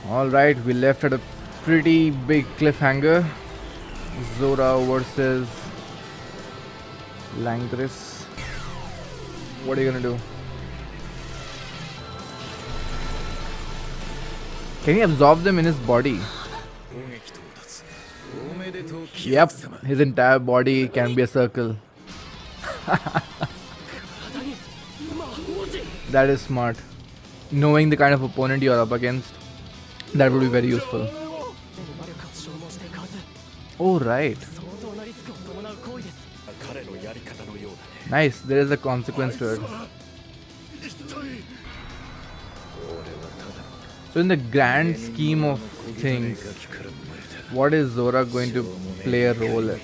Alright, we left at a pretty big cliffhanger. Zora versus Langris. What are you gonna do? Can he absorb them in his body? Yep, his entire body can be a circle. That is smart. Knowing the kind of opponent you are up against, that would be very useful. Oh, right. Nice, there is a consequence to it. So in the grand scheme of things, what is Zora going to play a role in?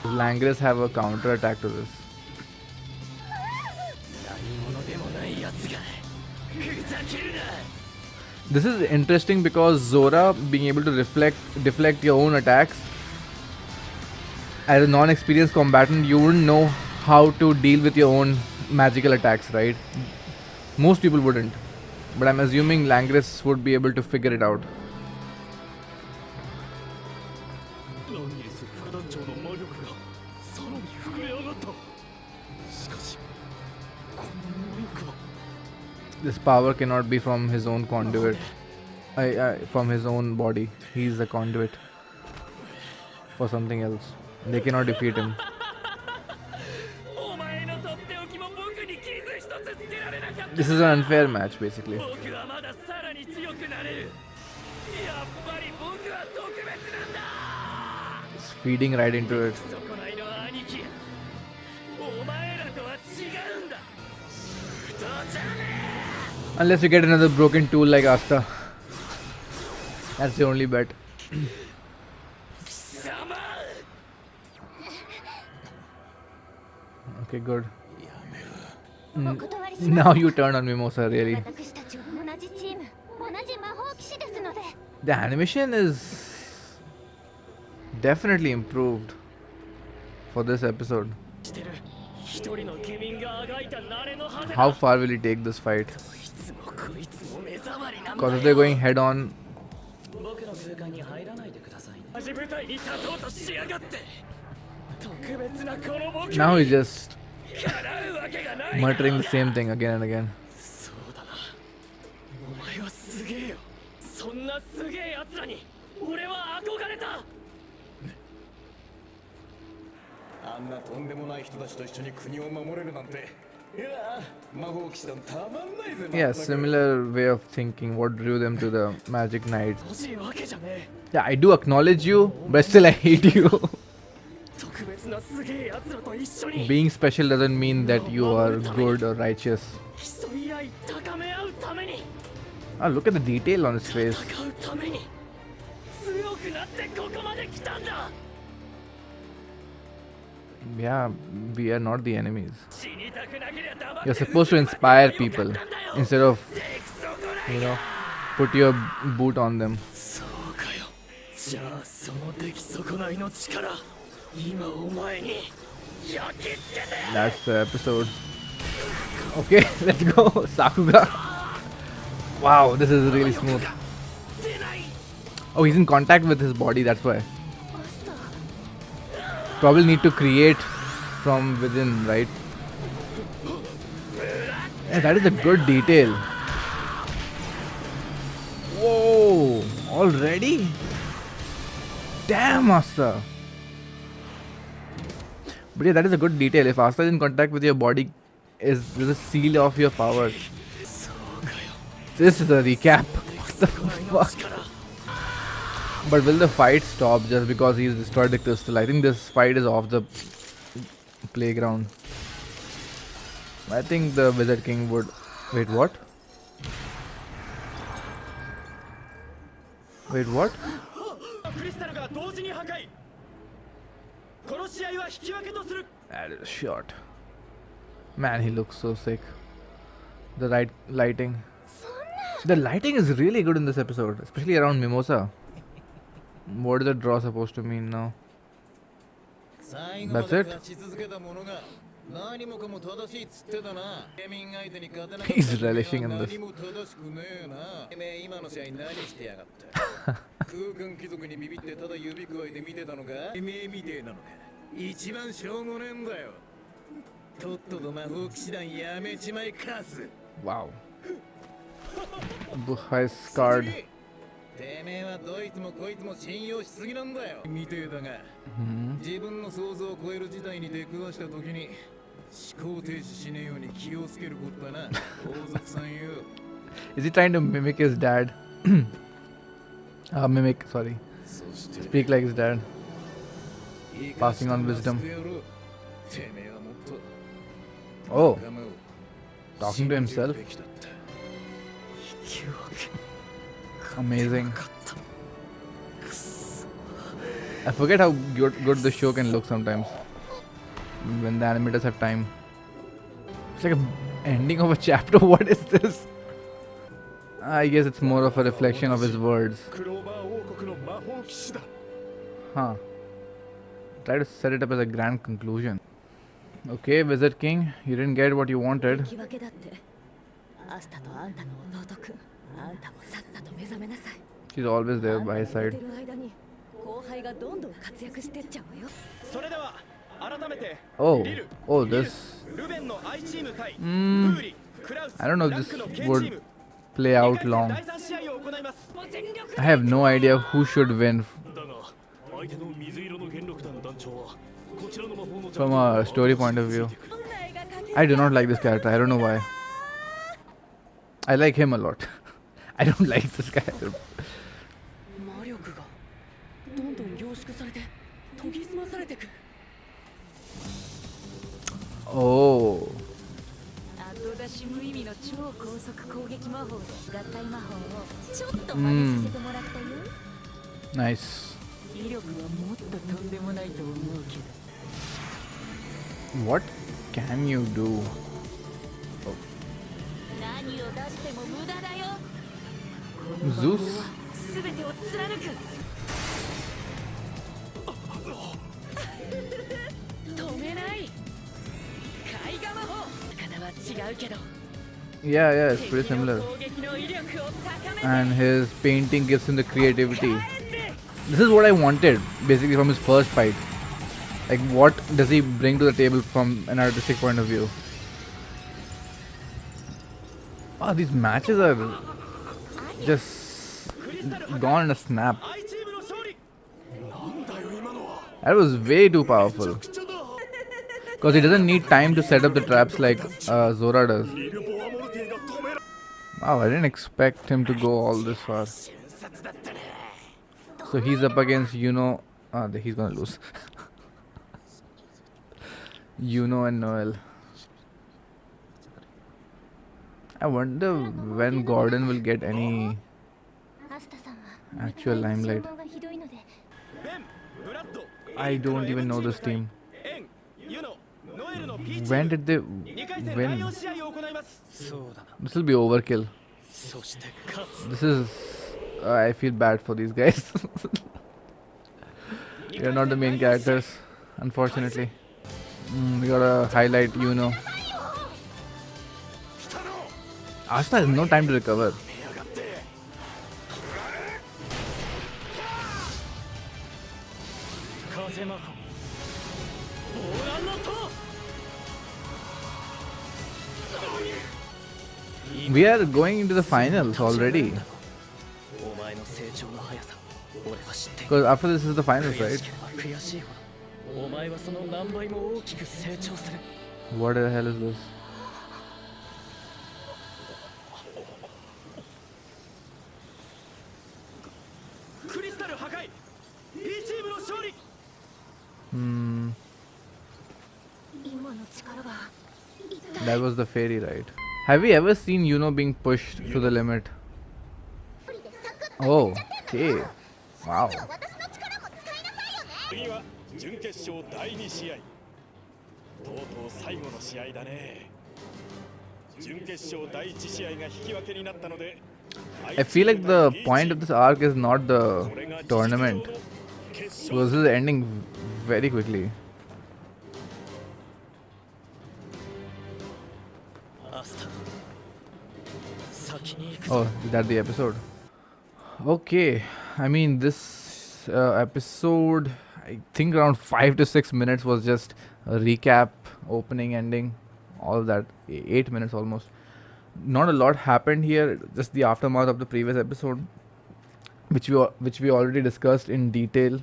Does Langris have a counter attack to this? This is interesting because Zora being able to deflect your own attacks, as a non-experienced combatant, you wouldn't know how to deal with your own magical attacks, right? Most people wouldn't. But I'm assuming Langris would be able to figure it out. This power cannot be from his own conduit. From his own body. He's a conduit for something else. They cannot defeat him. This is an unfair match, basically. It's feeding right into it. Unless you get another broken tool like Asta. That's the only bet. Okay, good. Now you turn on Mimosa, really. The animation is definitely improved for this episode. How far will he take this fight? Because if they're going head on, now he's just muttering the same thing again and again. Yeah, similar way of thinking. What drew them to the Magic Knights? Yeah, I do acknowledge you, but still I hate you. Being special doesn't mean that you are good or righteous. Oh, look at the detail on his face. Yeah, we are not the enemies. You're supposed to inspire people instead of, put your boot on them. That's the episode. Okay, let's go. Sakuga. Wow, this is really smooth. Oh, he's in contact with his body, that's why. Probably need to create from within, right? Yeah, that is a good detail. Whoa, already? Damn, Asta. But yeah, that is a good detail. If Asta is in contact with your body, is a seal of your power. This is a recap. What the fuck? But will the fight stop just because he's destroyed the crystal? I think this fight is off the playground. I think the Wizard King would... Wait, what? Wait, what? That is a shot. Man, he looks so sick. The right lighting. The lighting is really good in this episode, especially around Mimosa. What is the draw supposed to mean now? That's it? He's relishing in this. 空軍貴族にビビってただ指くわえて見てたのか？てめえみてえなのか？一番しょうもねえんだよ。とっとと魔法騎士団やめちまいカス。 Wow. Buhai scarred. てめえはどいつもこいつも信用しすぎなんだよ。みてえだが、自分の想像を超える事態に出くわした時に思考停止しねえように気をつけることだな。王族さんよ。Is he trying to mimic his dad? Mimic, sorry. Speak like his dad. Passing on wisdom. Oh. Talking to himself. Amazing. I forget how good the show can look sometimes when the animators have time. It's like an ending of a chapter. What is this? I guess it's more of a reflection of his words. Huh. Try to set it up as a grand conclusion. Okay, Wizard King, you didn't get what you wanted. She's always there by his side. Oh, this. I don't know if this would play out long. I have no idea who should win from a story point of view. I do not like this character. I don't know why. I like him a lot. I don't like this guy. Oh. Nice. What can you do? Oh. Zeus? Yeah, it's pretty similar. And his painting gives him the creativity. This is what I wanted, basically, from his first fight. Like, what does he bring to the table from an artistic point of view? Wow, these matches are just gone in a snap. That was way too powerful. Because he doesn't need time to set up the traps like Zora does. Wow, I didn't expect him to go all this far. So he's up against Yuno. He's gonna lose. Yuno and Noel. I wonder when Gordon will get any actual limelight. I don't even know this team. When did they win? This will be overkill. This is... I feel bad for these guys. They're not the main characters, unfortunately. We gotta highlight Yuno. Asta has no time to recover. We are going into the finals already. Because after this is the finals, right? What the hell is this? That was the fairy, right? Have we ever seen Yuno being pushed to the limit? Oh, okay. Wow. I feel like the point of this arc is not the tournament. So this is ending very quickly. Oh, is that the episode? Okay, I mean this episode, I think around 5 to 6 minutes was just a recap, opening, ending, all of that. 8 minutes almost. Not a lot happened here. Just the aftermath of the previous episode, which we already discussed in detail.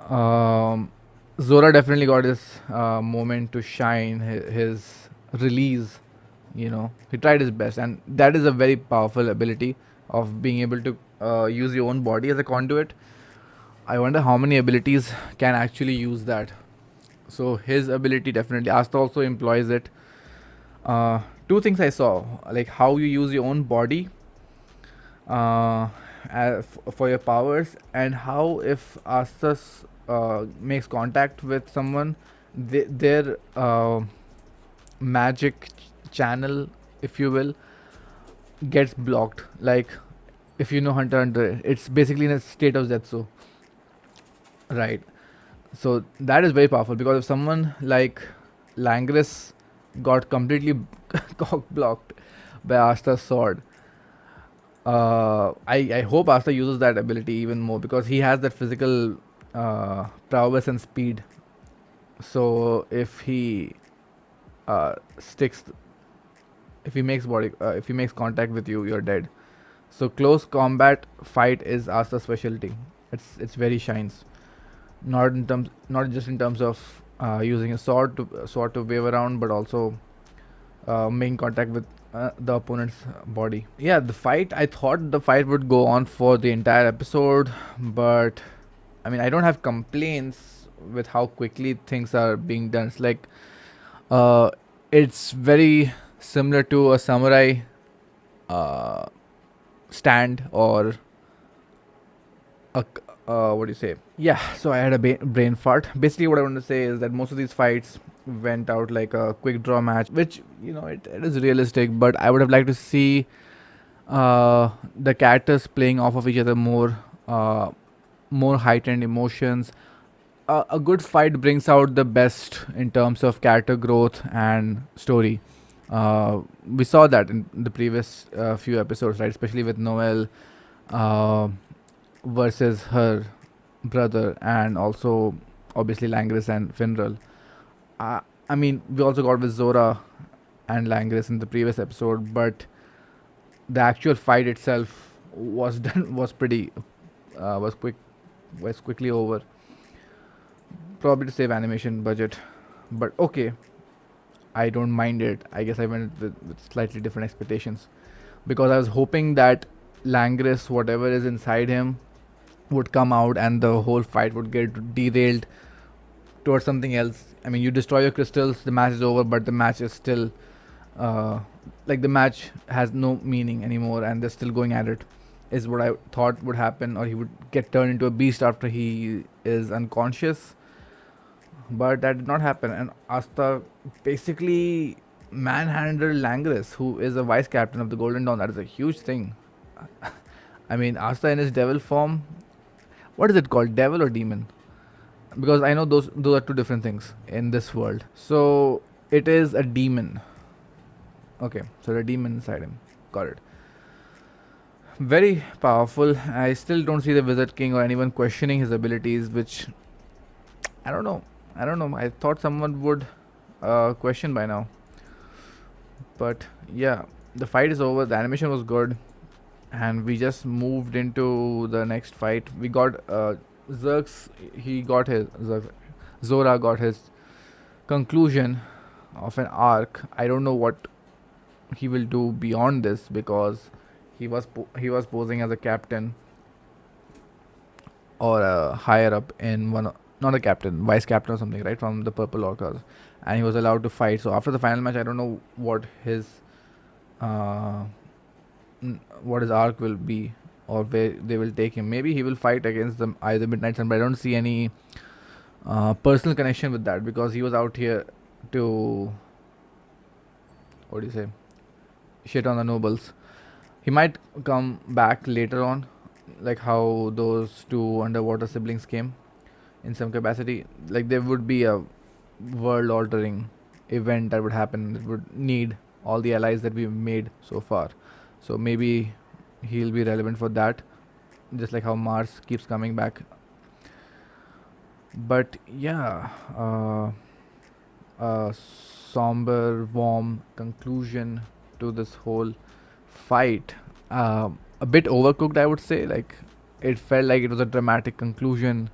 Um, Zora definitely got his moment to shine. His release, he tried his best, and that is a very powerful ability of being able to use your own body as a conduit. I wonder how many abilities can actually use that. So his ability definitely. Asta also employs it. Two things I saw, like how you use your own body uh, for your powers, and how if Asta makes contact with someone, their magic channel, if you will, gets blocked. Like if you know Hunter x Hunter, it's basically in a state of Zetsu, right? So that is very powerful because if someone like Langris got completely cock blocked by Asta's sword, I hope Asta uses that ability even more because he has that physical prowess and speed. So sticks, if he makes contact with you, you're dead. So close combat fight is Asta's specialty. It's very shines. Not just in terms of using a sword to wave around, but also making contact with the opponent's body. Yeah, the fight. I thought the fight would go on for the entire episode, but I mean, I don't have complaints with how quickly things are being done. It's like uh, it's very similar to a samurai uh, stand or a what do you say? Yeah, so I had a brain fart. Basically, what I want to say is that most of these fights went out like a quick draw match, which it is realistic. But I would have liked to see the characters playing off of each other more heightened emotions. A good fight brings out the best in terms of character growth and story. We saw that in the previous few episodes, right? Especially with Noel uh, versus her brother, and also obviously Langris and Finral. Uh, I mean, we also got with Zora and Langris in the previous episode, but the actual fight itself was done was pretty was quickly over. Probably to save animation budget, but okay, I don't mind it. I guess I went with slightly different expectations because I was hoping that Langris, whatever is inside him, would come out and the whole fight would get derailed towards something else. I mean, you destroy your crystals, the match is over, but the match is still uh, like the match has no meaning anymore, and they're still going at it. Is what I thought would happen, or he would get turned into a beast after he is unconscious. But that did not happen, and Asta basically manhandled Langris, who is a vice captain of the Golden Dawn. That is a huge thing. I mean, Asta in his devil form. What is it called, devil or demon? Because I know those are two different things in this world. So it is a demon. Okay, so the demon inside him. Got it. Very powerful. I still don't see the Wizard King or anyone questioning his abilities, which I don't know. I don't know. I thought someone would question by now. But yeah, the fight is over. The animation was good, and we just moved into the next fight. We got Zerx. He got his Zora got his conclusion of an arc. I don't know what he will do beyond this because he was posing as a captain or a higher up in one, not a captain, vice captain or something, right, from the Purple Orcas, and he was allowed to fight. So after the final match, I don't know uh, what his arc will be or where they will take him. Maybe he will fight against them either Midnight Sun, but I don't see any personal connection with that because he was out here to, what do you say, shit on the nobles. He might come back later on, like how those two underwater siblings came in some capacity. Like there would be a world altering event that would happen that would need all the allies that we've made so far. So maybe he'll be relevant for that, just like how Mars keeps coming back. But yeah, a somber, warm conclusion to this whole fight. A bit overcooked, I would say. Like, it felt like it was a dramatic conclusion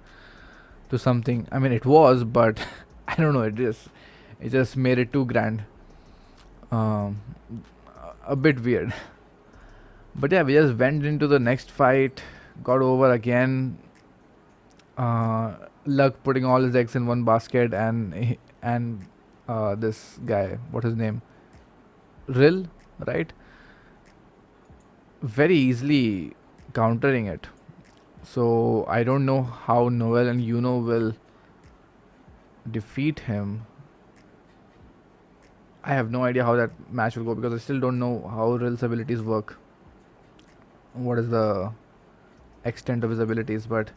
to something. I mean, it was, but I don't know. It just made it too grand. Um, a bit weird. But yeah, we just went into the next fight, got over again. Luck putting all his eggs in one basket, and this guy, what's his name? Rill, right? Very easily countering it. So I don't know how Noel and Yuno will defeat him. I have no idea how that match will go because I still don't know how Rill's abilities work. What is the extent of his abilities? But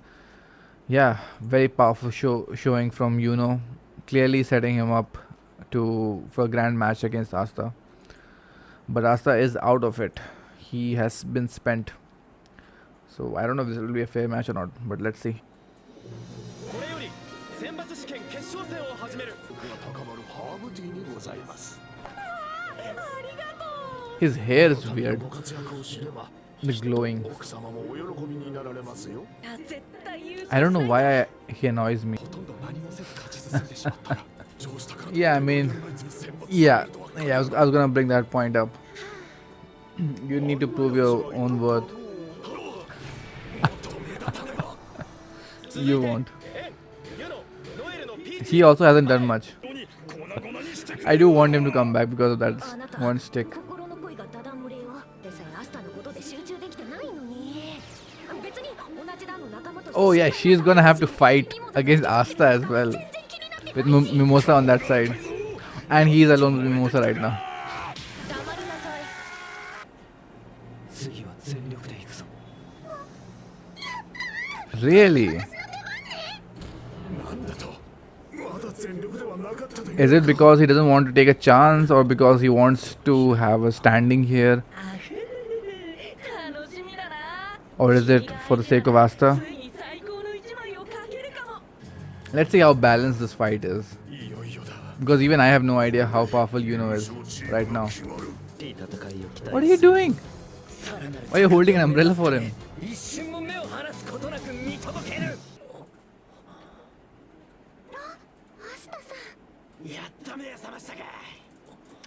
yeah, very powerful showing from Yuno, clearly setting him up for a grand match against Asta. But Asta is out of it. He has been spent. So I don't know if this will be a fair match or not, but let's see. His hair is weird. The glowing. I don't know why he annoys me. Yeah, I mean, yeah, I was gonna bring that point up. You need to prove your own worth. You won't. He also hasn't done much. I do want him to come back because of that one stick. Oh yeah, she's gonna have to fight against Asta as well, with Mimosa on that side, and he's alone with Mimosa right now. Really? Is it because he doesn't want to take a chance, or because he wants to have a standing here? Or is it for the sake of Asta? Let's see how balanced this fight is. Because even I have no idea how powerful Yuno is right now. What are you doing? Why are you holding an umbrella for him?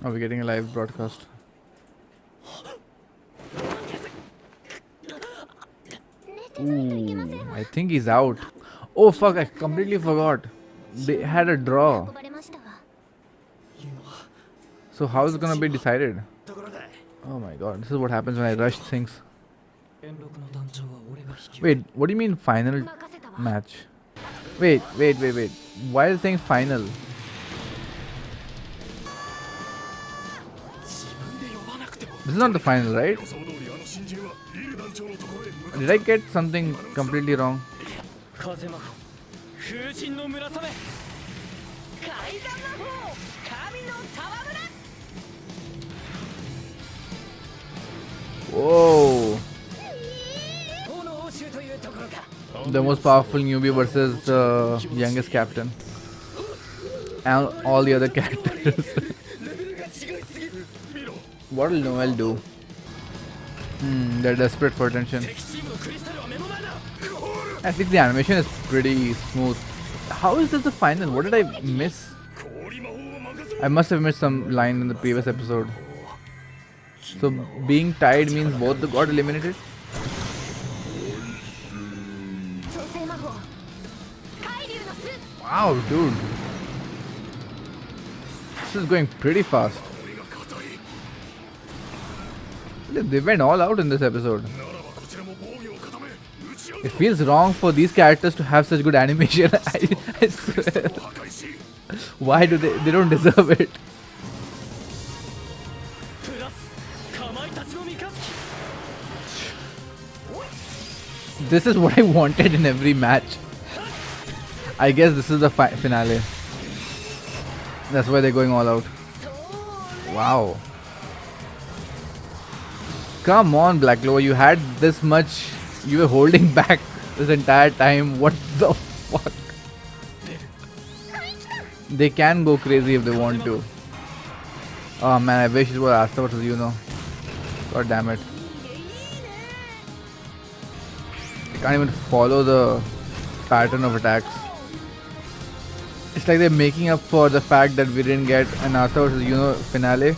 Are we getting a live broadcast? Ooh, I think he's out. Oh fuck, I completely forgot. They had a draw. So how is it gonna be decided? Oh my god, this is what happens when I rush things. Wait, what do you mean final match? Wait. Why is it saying final? This is not the final, right? Did I get something completely wrong? Whoa! The most powerful newbie versus the youngest captain. And all the other characters. What will Noel do? They're desperate for attention. At least the animation is pretty smooth. How is this the final? What did I miss? I must have missed some line in the previous episode. So being tied means both got eliminated? Wow, dude. This is going pretty fast. They went all out in this episode. It feels wrong for these characters to have such good animation. I swear. Why do they don't deserve it? This is what I wanted in every match. I guess this is the finale. That's why they're going all out. Wow. Come on, Black Clover, you had this much. You were holding back this entire time. What the fuck? They can go crazy if they want to. Oh man, I wish it was Asta versus Yuno. God damn it. I can't even follow the pattern of attacks. It's like they're making up for the fact that we didn't get an Asta versus Yuno finale.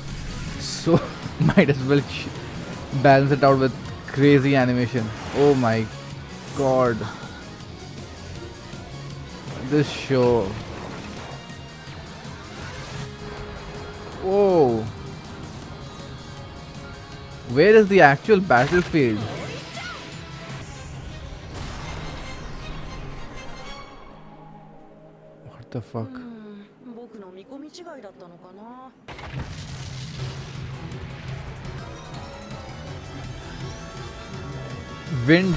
So might as well balance it out with crazy animation. Oh my god. This show. Whoa. Where is the actual battlefield? What the fuck? Wind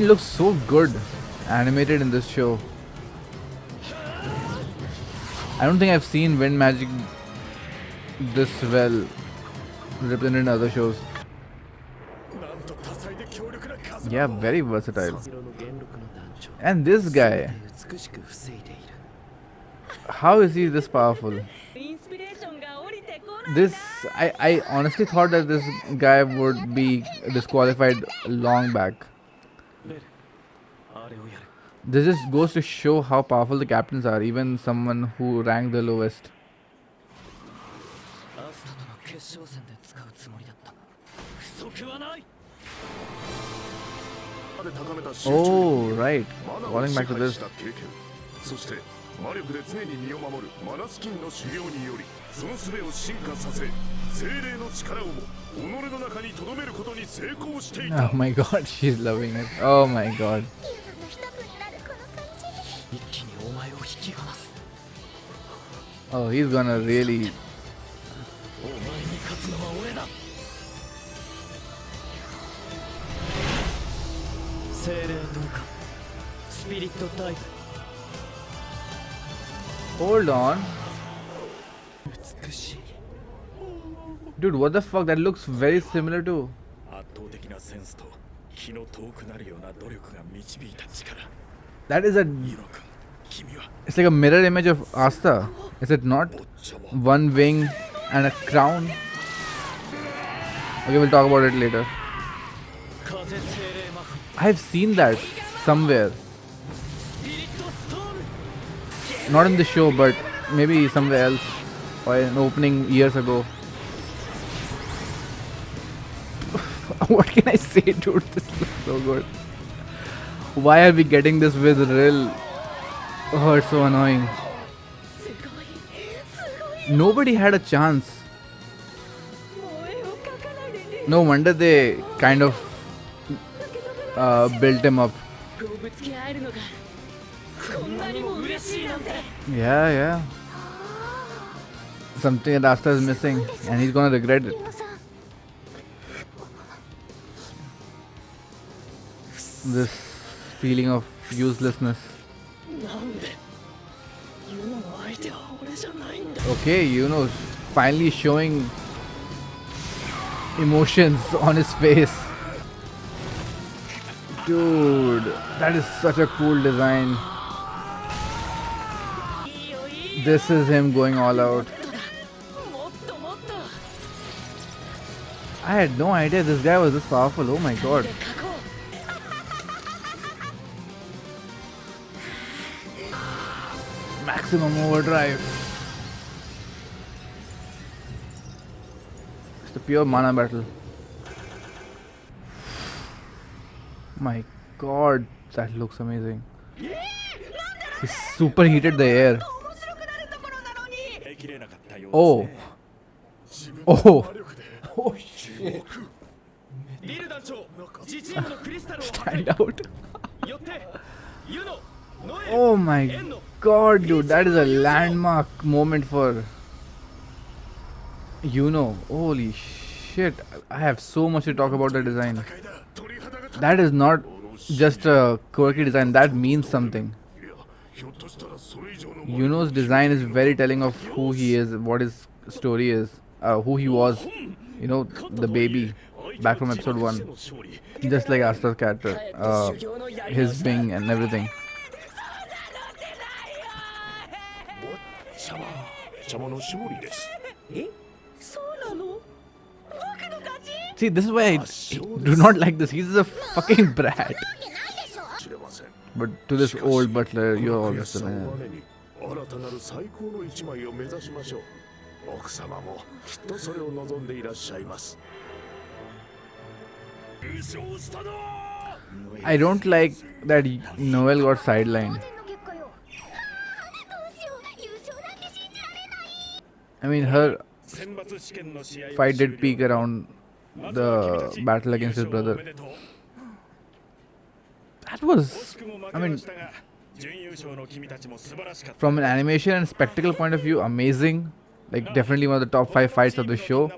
looks so good animated in this show. I don't think I've seen wind magic this well represented in other shows. Yeah, very versatile. And this guy, how is he this powerful? I honestly thought that this guy would be disqualified long back. This just goes to show how powerful the captains are, even someone who ranked the lowest. Oh, right. Going back to this. Oh my god, she's loving it. Oh my god. Oh, he's gonna really... Hold on. Dude, what the fuck? That looks very similar to... That is a... It's like a mirror image of Asta. Is it not? One wing and a crown. Okay, we'll talk about it later. I've seen that somewhere. Not in the show, but maybe somewhere else. Or an opening years ago. What can I say, dude? This looks so good. Why are we getting this with Rill? Oh, it's so annoying. Nobody had a chance. No wonder they kind of built him up. Yeah. Something that Asta is missing, and he's gonna regret it. This feeling of uselessness. Okay, Yuno finally showing emotions on his face. Dude, that is such a cool design. This is him going all out. I had no idea this guy was this powerful. Oh my god. Maximum overdrive. It's the pure mana battle. My god, that looks amazing. He superheated the air. Oh. Oh shit. Stand out. Oh my god, dude, that is a landmark moment for Yuno. Holy shit. I have so much to talk about the design. That is not just a quirky design, that means something. Yuno's design is very telling of who he is, what his story is, who he was, you know, the baby. back from episode 1. Just like Asta's character, his being and everything. See, this is why I do not like this. He's a fucking brat. But to this old butler, you're always the man. 新たなる最高の一枚を目指しましょう。奥様もきっとそれを望んでいらっしゃいます。 I don't like that Noel got sidelined. I mean, her fight did peak around the battle against his brother. That was, I mean, from an animation and spectacle point of view, amazing. Like, definitely one of the top 5 fights of the show.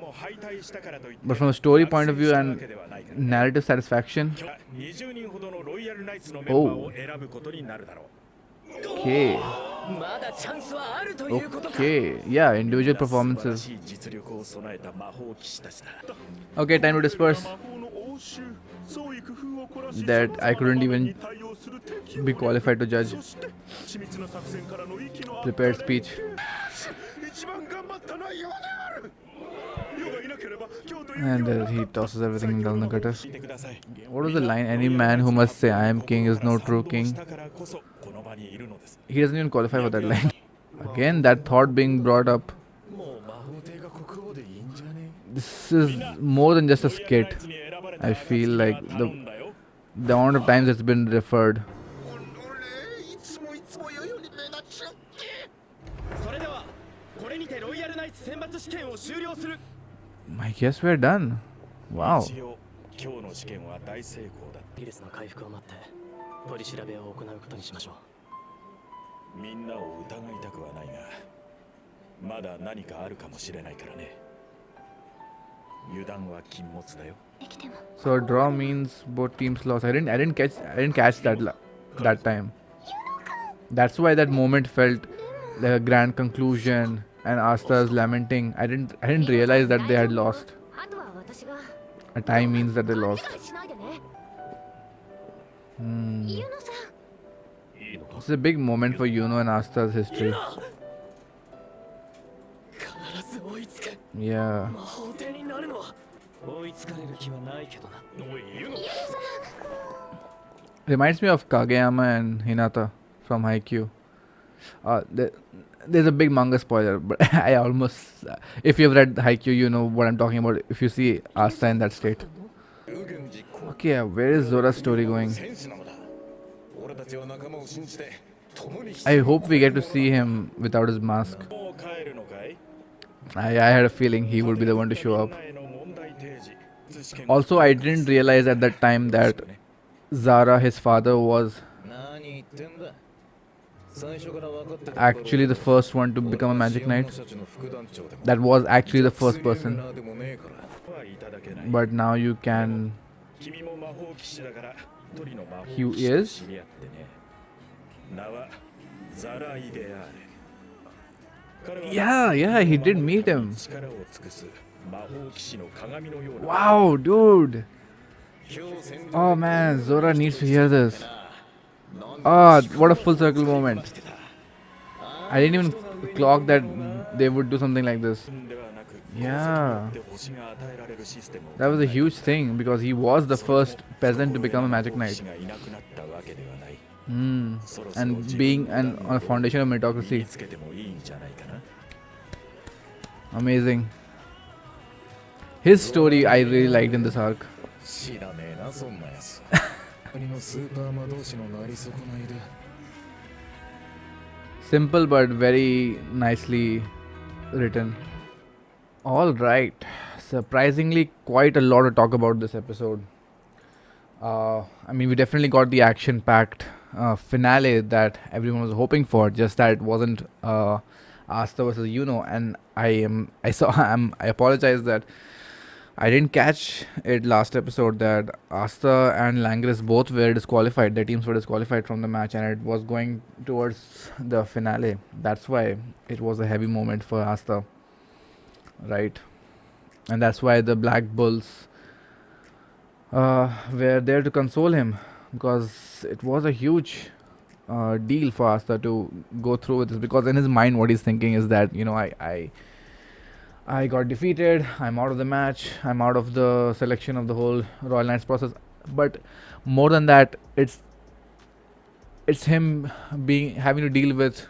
But from a story point of view and narrative satisfaction, oh, okay. Okay, yeah, individual performances. Okay, time to disperse. That I couldn't even be qualified to judge. Prepared speech. And he tosses everything down the gutter. What was the line? Any man who must say I am king is no true king. He doesn't even qualify for that line. Again, that thought being brought up. This is more than just a skit. I feel like the amount of times it's been referred. I guess we're done. Wow. リレスの回復を待って取り調べを行うことにしましょう。みんなを疑いたくはないが、まだ何かあるかもしれないからね。油断は禁物だよ。 So a draw means both teams lost. I didn't catch that time. That's why that moment felt like a grand conclusion and Asta's lamenting. I didn't realize that they had lost. A tie means that they lost. It's a big moment for Yuno and Asta's history. Yeah. Reminds me of Kageyama and Hinata from Haikyuu. There's a big manga spoiler, but I almost... if you've read Haikyuu, you know what I'm talking about. If you see Asta in that state. Okay, where is Zora's story going? I hope we get to see him without his mask. I had a feeling he would be the one to show up. Also, I didn't realize at that time that Zara, his father, was actually the first one to become a magic knight. That was actually the first person. But now you can... He is? Yeah, he did meet him. Wow, dude. Oh man, Zora needs to hear this. Ah, what a full circle moment. I didn't even clock that they would do something like this. Yeah. That was a huge thing because he was the first peasant to become a magic knight. And being on a foundation of meritocracy. Amazing. His story I really liked in this arc. Simple but very nicely written. Alright. Surprisingly, quite a lot to talk about this episode. I mean, we definitely got the action-packed finale that everyone was hoping for. Just that it wasn't Asta versus Yuno, and I apologize that I didn't catch it last episode that Asta and Langris both were disqualified. Their teams were disqualified from the match, and it was going towards the finale. That's why it was a heavy moment for Asta, right? And that's why the Black Bulls were there to console him, because it was a huge deal for Asta to go through with this, because in his mind what he's thinking is that, I got defeated, I'm out of the match, I'm out of the selection of the whole Royal Knights process. But more than that, it's him being having to deal with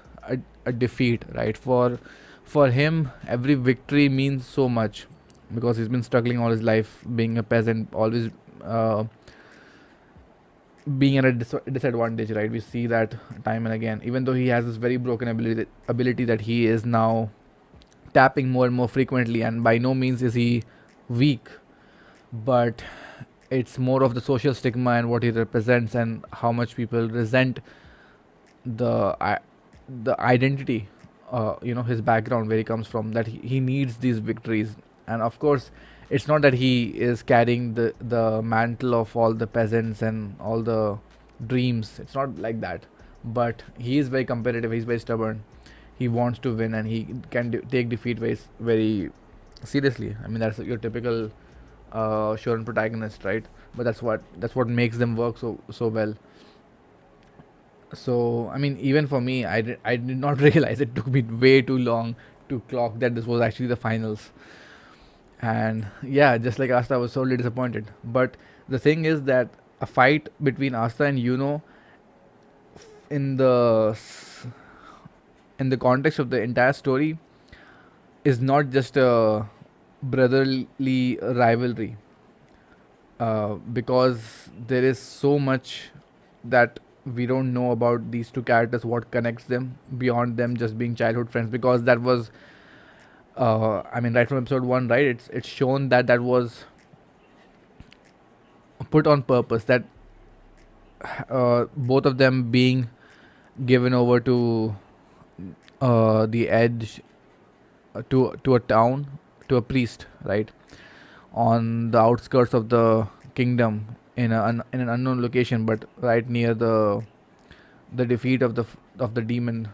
a defeat, right? For him, every victory means so much, because he's been struggling all his life being a peasant, always uh, being at a disadvantage, right? We see that time and again, even though he has this very broken ability that he is now tapping more and more frequently, and by no means is he weak, but it's more of the social stigma and what he represents, and how much people resent the the identity, his background, where he comes from, that he needs these victories. And of course, it's not that he is carrying the mantle of all the peasants and all the dreams. It's not like that, but he is very competitive, he's very stubborn, he wants to win, and he can take defeat very seriously. I mean, that's your typical shonen protagonist, right? But that's what makes them work so well. So I mean, even for me, I did not realize, it took me way too long to clock that this was actually the finals. And yeah, just like Asta, I was totally disappointed. But the thing is that a fight between Asta and Yuno, in the context of the entire story, is not just a brotherly rivalry, because there is so much that we don't know about these two characters, what connects them beyond them just being childhood friends. Because that was, I mean, right from episode 1, right, it's shown that that was put on purpose, that both of them being given over to the edge, to a town, to a priest, right, on the outskirts of the kingdom, in an unknown location, but right near the defeat of the demon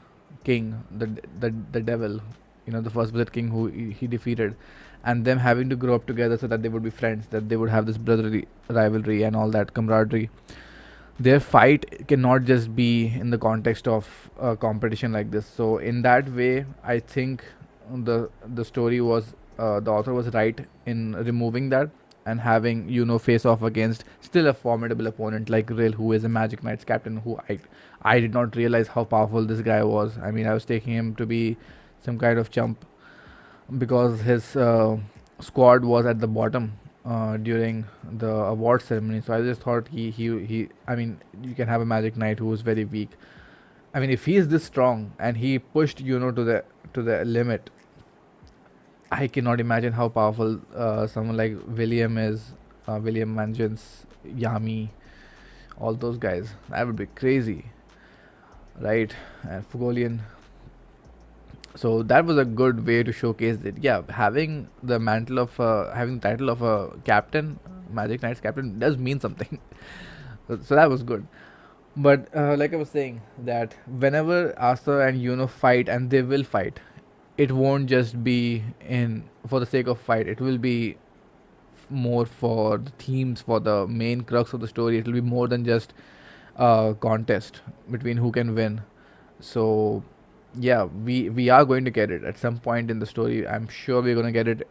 king, the devil, the first visit king who he defeated, and them having to grow up together so that they would be friends, that they would have this brotherly rivalry and all that camaraderie. Their fight cannot just be in the context of a competition like this. So in that way, I think the story was, the author was right in removing that, and having face off against still a formidable opponent like Rill, who is a Magic Knights captain, who I did not realize how powerful this guy was. I mean, I was taking him to be some kind of chump, because his squad was at the bottom during the award ceremony. So I just thought he. I mean, you can have a Magic Knight who is very weak. I mean, if he is this strong and he pushed to the limit, I cannot imagine how powerful someone like William is. William Mansions, Yami, all those guys. That would be crazy, right? And Fugolian. So that was a good way to showcase it. Yeah, having the mantle of having the title of a captain, Magic Knights captain, does mean something. So that was good. But like I was saying, that whenever Asta and fight, and they will fight, it won't just be in for the sake of fight. It will be more for the themes, for the main crux of the story. It will be more than just a contest between who can win. So yeah, we are going to get it at some point in the story. I'm sure we're going to get it.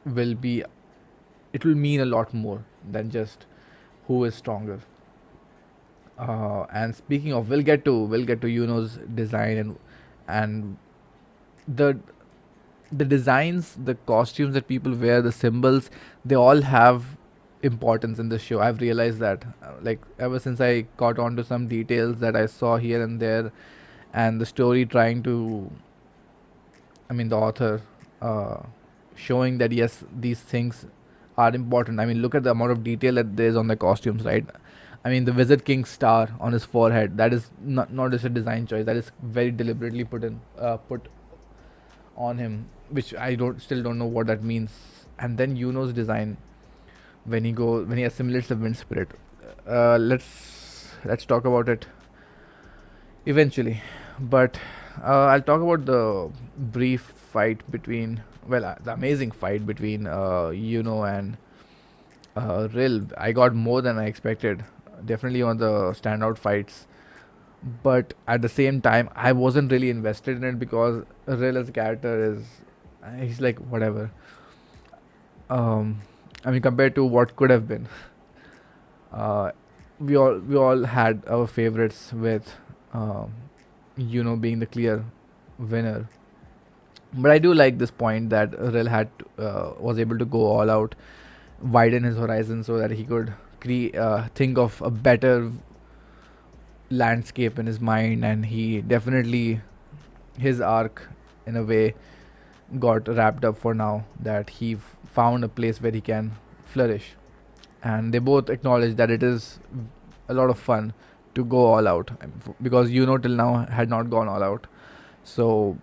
Will be it will mean a lot more than just who is stronger. And speaking of, we'll get to Yuno's design, and the the designs, the costumes that people wear, the symbols, they all have importance in this show. I've realized that, like, ever since I caught on to some details that I saw here and there, and the story trying to, I mean, the author showing that yes, these things are important. I mean, look at the amount of detail that there is on the costumes, right? I mean, the Wizard King star on his forehead, that is not just a design choice. That is very deliberately put on him, which I don't know what that means. And then Yuno's design, when he assimilates the wind spirit. Let's talk about it eventually. But I'll talk about the brief fight between, well, the amazing fight between Yuno and Rill, I got more than I expected. Definitely on the standout fights, but at the same time, I wasn't really invested in it because Rill as a character is, he's like whatever. Um, I mean, compared to what could have been, uh, we all had our favorites with, um, being the clear winner. But I do like this point that Rill was able to go all out, widen his horizon so that he could think of a better landscape in his mind, and he definitely, his arc in a way got wrapped up for now, that he found a place where he can flourish. And they both acknowledge that it is a lot of fun to go all out, because till now had not gone all out. So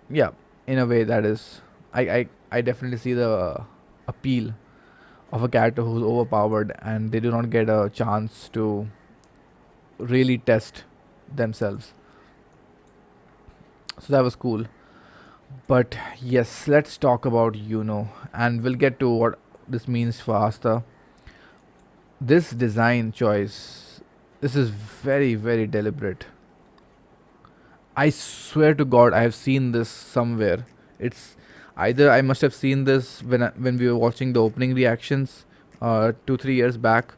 yeah, in a way that is, I definitely see the appeal of a character who's overpowered and they do not get a chance to really test themselves. So that was cool. But yes, let's talk about and we'll get to what this means for Asta. This design choice, this is very, very deliberate. I swear to God, I have seen this somewhere. It's either I must have seen this when we were watching the opening reactions 2-3 years back,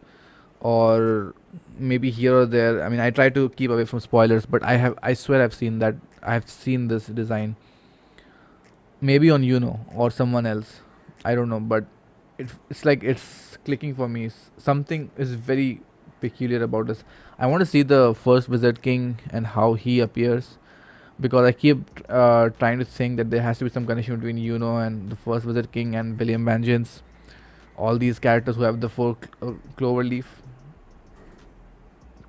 or maybe here or there. I mean, I try to keep away from spoilers, but I swear I've seen that. I've seen this design. Maybe on or someone else. I don't know, but it's like it's clicking for me. Something is very peculiar about this. I want to see the first Wizard King and how he appears, because I keep trying to think that there has to be some connection between and the first Wizard King and William Vengeance. All these characters who have the four leaf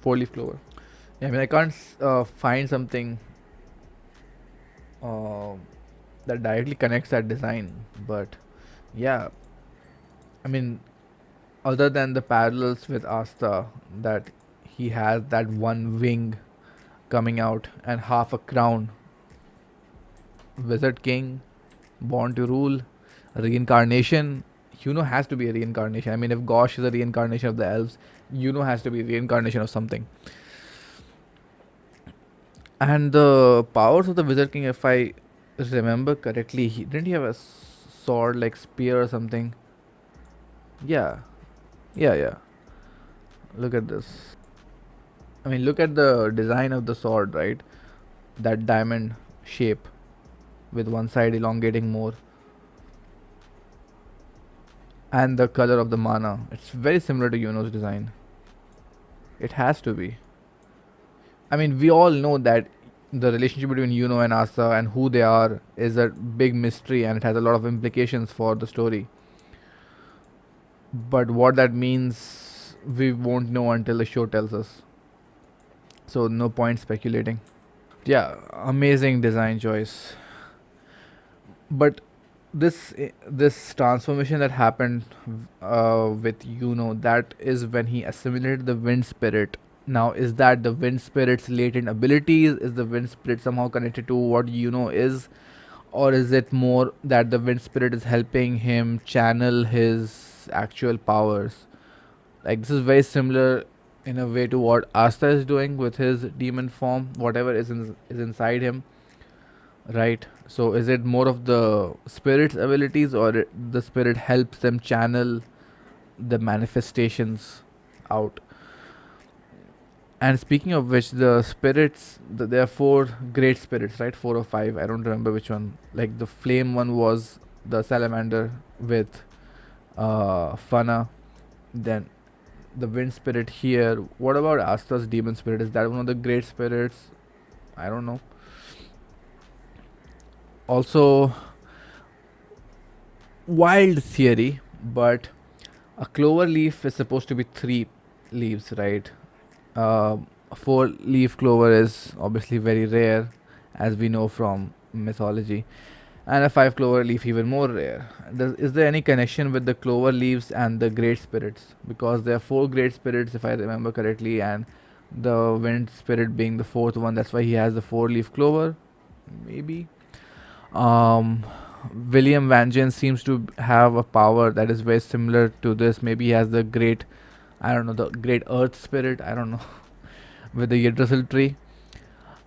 clover. Yeah, I mean, I can't find something uh, that directly connects that design, but yeah, I mean, other than the parallels with Asta, that he has that one wing coming out and half a crown. Wizard King, born to rule, reincarnation. Has to be a reincarnation. I mean, if Gosh is a reincarnation of the elves, has to be a reincarnation of something. And the powers of the Wizard King, if I remember correctly, didn't he have a sword like spear or something? Yeah, yeah. Look at this. I mean, look at the design of the sword, right? That diamond shape with one side elongating more. And the color of the mana. It's very similar to Yuno's design. It has to be. I mean, we all know that the relationship between Yuno and Asa and who they are is a big mystery, and it has a lot of implications for the story. But what that means, we won't know until the show tells us. So no point speculating. Yeah, amazing design choice. But this transformation that happened with that is when he assimilated the wind spirit. Now, is that the wind spirit's latent abilities? Is the wind spirit somehow connected to what is, or is it more that the wind spirit is helping him channel his actual powers? Like, this is very similar in a way to what Asta is doing with his demon form, whatever is inside him, right? So is it more of the spirit's abilities, or the spirit helps them channel the manifestations out? And speaking of which, the spirits, there are four great spirits, right? Four or five, I don't remember which one. Like, the flame one was the salamander with Fana. Then the wind spirit here. What about Asta's demon spirit? Is that one of the great spirits? I don't know. Also, wild theory, but a clover leaf is supposed to be 3 leaves, right? A 4-leaf clover is obviously very rare, as we know from mythology, and a 5 clover leaf even more rare. Is there any connection with the clover leaves and the great spirits? Because there are 4 great spirits, if I remember correctly, and the wind spirit being the 4th one. That's why he has the 4-leaf clover. Maybe. Um, William Vangeance seems to have a power that is very similar to this. Maybe he has the great, I don't know, the great earth spirit, I don't know, with the Yggdrasil tree.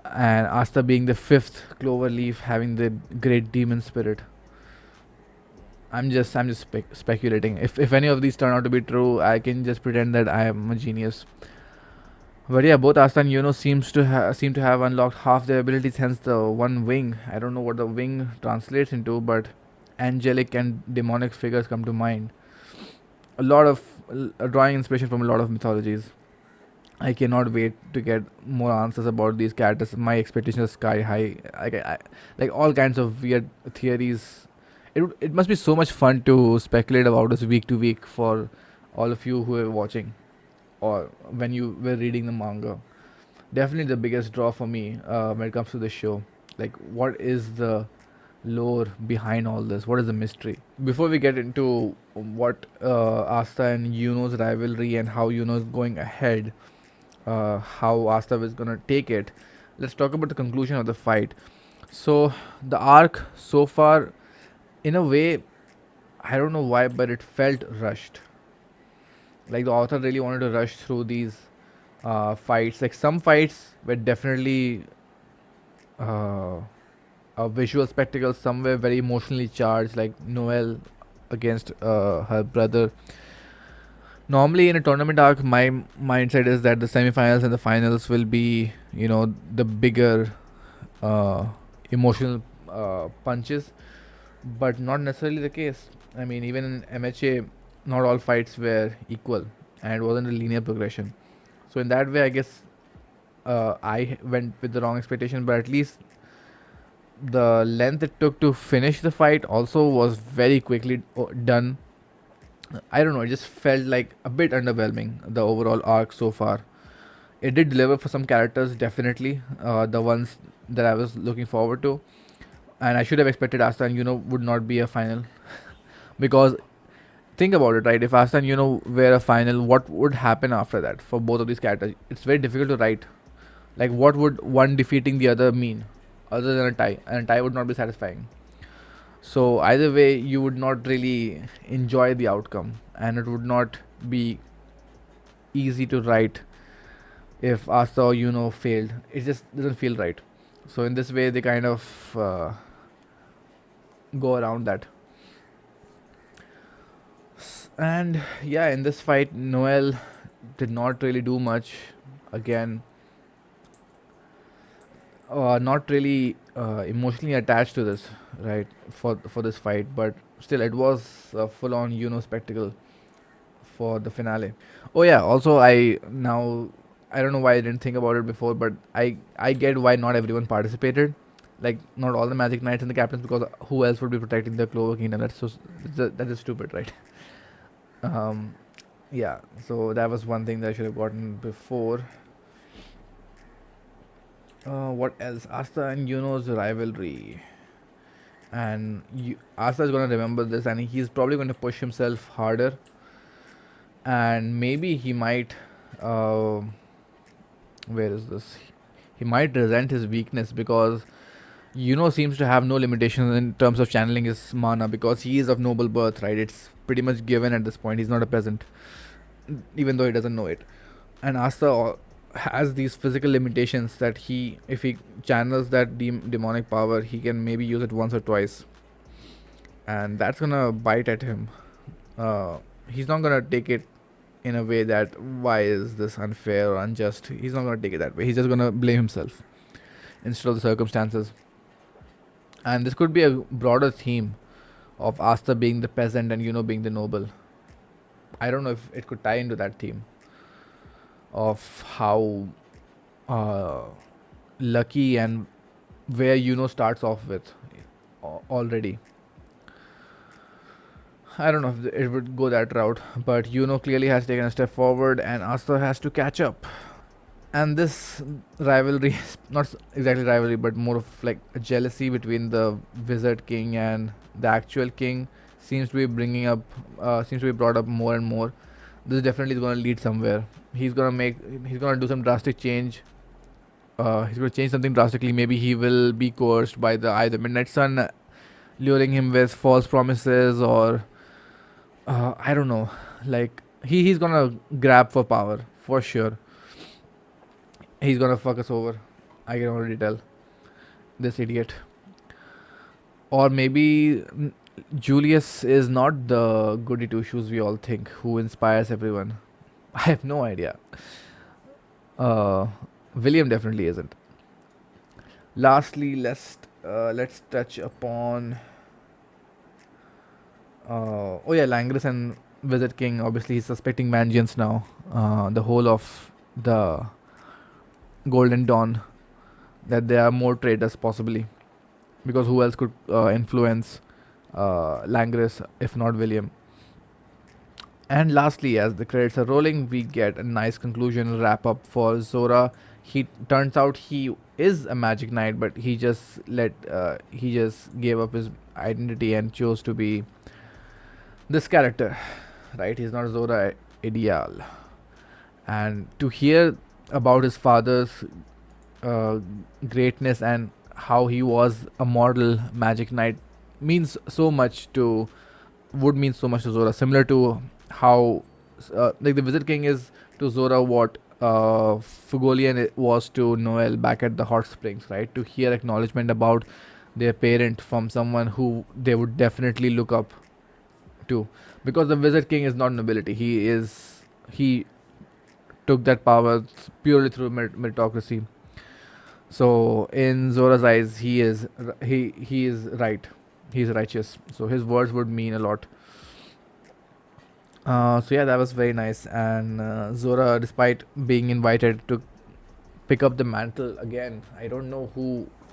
And Asta being the fifth clover leaf, having the great demon spirit. I'm just speculating. If any of these turn out to be true, I can just pretend that I am a genius. But yeah, both Asta and Yuno seem to have unlocked half their abilities. Hence the one wing. I don't know what the wing translates into, but angelic and demonic figures come to mind. A lot of drawing inspiration from a lot of mythologies. I cannot wait to get more answers about these characters. My expectations are sky high. Like all kinds of weird theories. It must be so much fun to speculate about this week to week for all of you who are watching or when you were reading the manga. Definitely the biggest draw for me when it comes to the show. Like, what is the lore behind all this? What is the mystery? Before we get into what Asta and Yuno's rivalry and how Yuno is going ahead, how Asta is gonna take it, let's talk about the conclusion of the fight. So the arc so far, in a way, I don't know why, but it felt rushed. Like the author really wanted to rush through these fights. Like some fights were definitely a visual spectacle. Some were very emotionally charged, like Noelle against her brother. Normally in a tournament arc, my mindset is that the semifinals and the finals will be, the bigger uh, emotional punches, but not necessarily the case. I mean, even in MHA, not all fights were equal, and it wasn't a linear progression. So in that way, I guess I went with the wrong expectation, but at least the length it took to finish the fight also was very quickly done. I don't know, it just felt like a bit underwhelming, the overall arc so far. It did deliver for some characters, definitely, the ones that I was looking forward to. And I should have expected Asta and would not be a final. Because think about it, right? If Asta and were a final, what would happen after that for both of these characters? It's very difficult to write. Like, what would one defeating the other mean, other than a tie? And a tie would not be satisfying. So either way, you would not really enjoy the outcome, and it would not be easy to write if Asta or failed. It just doesn't feel right. So in this way, they kind of go around that. And yeah, in this fight, Noelle did not really do much. Again, not really emotionally attached to this, right? For this fight, but still, it was a full-on spectacle for the finale. Oh yeah, also I don't know why I didn't think about it before, but I get why not everyone participated. Like, not all the Magic Knights and the captains, because who else would be protecting the Clover Kingdom? That is stupid, right? Yeah, so that was one thing that I should have gotten before. What else? Asta and Yuno's rivalry. And Asta is going to remember this, and he's probably going to push himself harder. And maybe he might. Where is this? He might resent his weakness, because seems to have no limitations in terms of channeling his mana, because he is of noble birth, right? It's pretty much given at this point. He's not a peasant, even though he doesn't know it. And Asta has these physical limitations that if he channels that demonic power, he can maybe use it once or twice, and that's gonna bite at him. He's not gonna take it in a way that, why is this unfair or unjust? He's not gonna take it that way. He's just gonna blame himself instead of the circumstances. And this could be a broader theme of Asta being the peasant and being the noble. I don't know if it could tie into that theme of how lucky and where starts off with already. I don't know if it would go that route, but clearly has taken a step forward, and Asta has to catch up. And this rivalry is not exactly rivalry, but more of like a jealousy between the Wizard King and the actual king seems to be brought up more and more. This definitely is going to lead somewhere. He's going to do some drastic change. He's going to change something drastically. Maybe he will be coerced by the either Midnight Sun luring him with false promises, or I don't know. Like he's gonna grab for power for sure. He's gonna fuck us over. I can already tell, this idiot. Or maybe Julius is not the goody two shoes we all think, who inspires everyone. I have no idea. Uh, William definitely isn't. Lastly, let's touch upon. Oh yeah, Langris and Wizard King. Obviously, he's suspecting vengeance now. The whole of the Golden Dawn, that there are more traitors possibly, because who else could influence Langris if not William? And lastly, as the credits are rolling, we get a nice conclusion wrap up for Zora. He turns out he is a magic knight, but he just gave up his identity and chose to be this character, right? He's not Zora ideal. And to hear about his father's uh, greatness and how he was a model magic knight means so much to would mean so much to Zora, similar to how like the Wizard King is to Zora what Fugolian was to Noel back at the hot springs, right? To hear acknowledgement about their parent from someone who they would definitely look up to, because the Wizard King is not nobility. He took that power purely through meritocracy. So in Zora's eyes, he is right. He's righteous. So his words would mean a lot. So yeah, that was very nice. And Zora, despite being invited to pick up the mantle again, I don't know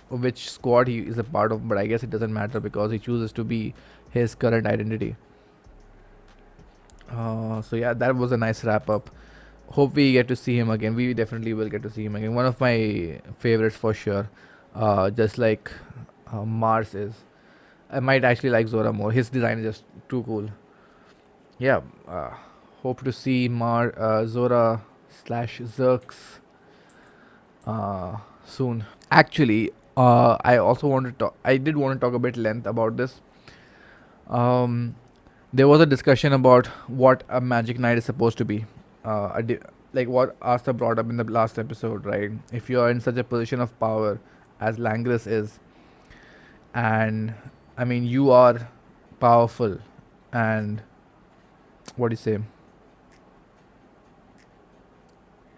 which squad he is a part of, but I guess it doesn't matter because he chooses to be his current identity. So yeah, that was a nice wrap up. Hope we get to see him again. We definitely will get to see him again. One of my favorites for sure. Just like Mars is. I might actually like Zora more. His design is just too cool. Yeah. Hope to see Zora slash Zerx soon. Actually, I also want to talk. I did want to talk a bit length about this. Um, there was a discussion about what a magic knight is supposed to be. Like what Arthur brought up in the last episode, right? If you are in such a position of power as Langris is, and I mean you are powerful, and what do you say?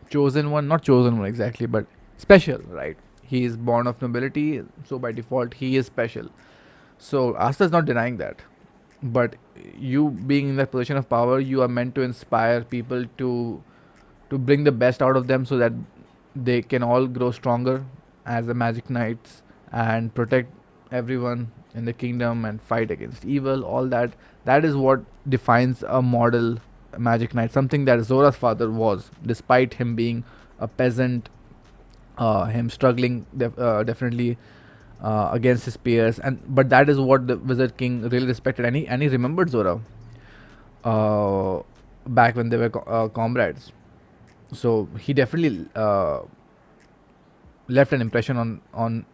Chosen one, not chosen one exactly, but special, right? He is born of nobility, so by default he is special. So Asta is not denying that, but you being in that position of power, you are meant to inspire people to bring the best out of them, so that they can all grow stronger as the magic knights and protect everyone in the kingdom and fight against evil. All that is what defines a model magic knight, something that Zora's father was, despite him being a peasant, him struggling definitely against his peers, and but that is what the Wizard King really respected, and he remembered Zora uh, back when they were comrades. So he definitely left an impression on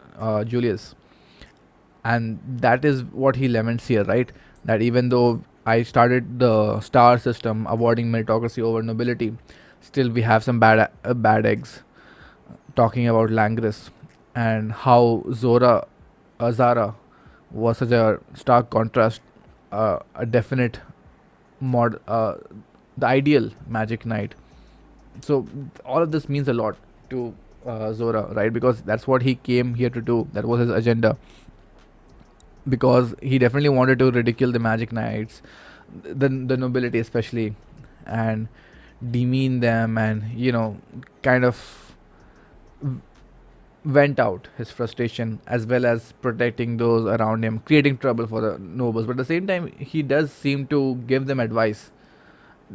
Julius, and that is what he laments here, right? That even though I started the star system awarding meritocracy over nobility, still we have some bad eggs. Talking about Langris and how Zara was such a stark contrast, a definite the ideal magic knight. So all of this means a lot to Zora, right? Because that's what he came here to do. That was his agenda. Because he definitely wanted to ridicule the magic knights, the nobility especially, and demean them, and kind of vent out his frustration, as well as protecting those around him, creating trouble for the nobles. But at the same time, he does seem to give them advice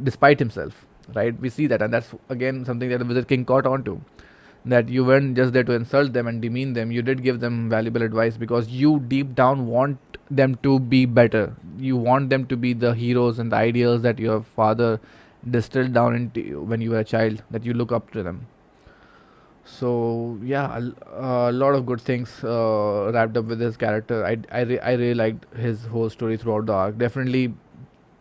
despite himself, right? We see that, and that's again something that the Wizard King caught on to. That you weren't just there to insult them and demean them, you did give them valuable advice, because you deep down want them to be better. You want them to be the heroes and the ideals that your father distilled down into you when you were a child, that you look up to them. So yeah, a lot of good things wrapped up with his character. I really liked his whole story throughout the arc. Definitely,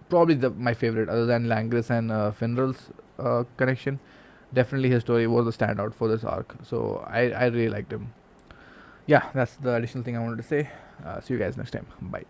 probably my favorite, other than Langris and Finral's connection. Definitely, his story was a standout for this arc. So I really liked him. Yeah, that's the additional thing I wanted to say. See you guys next time. Bye.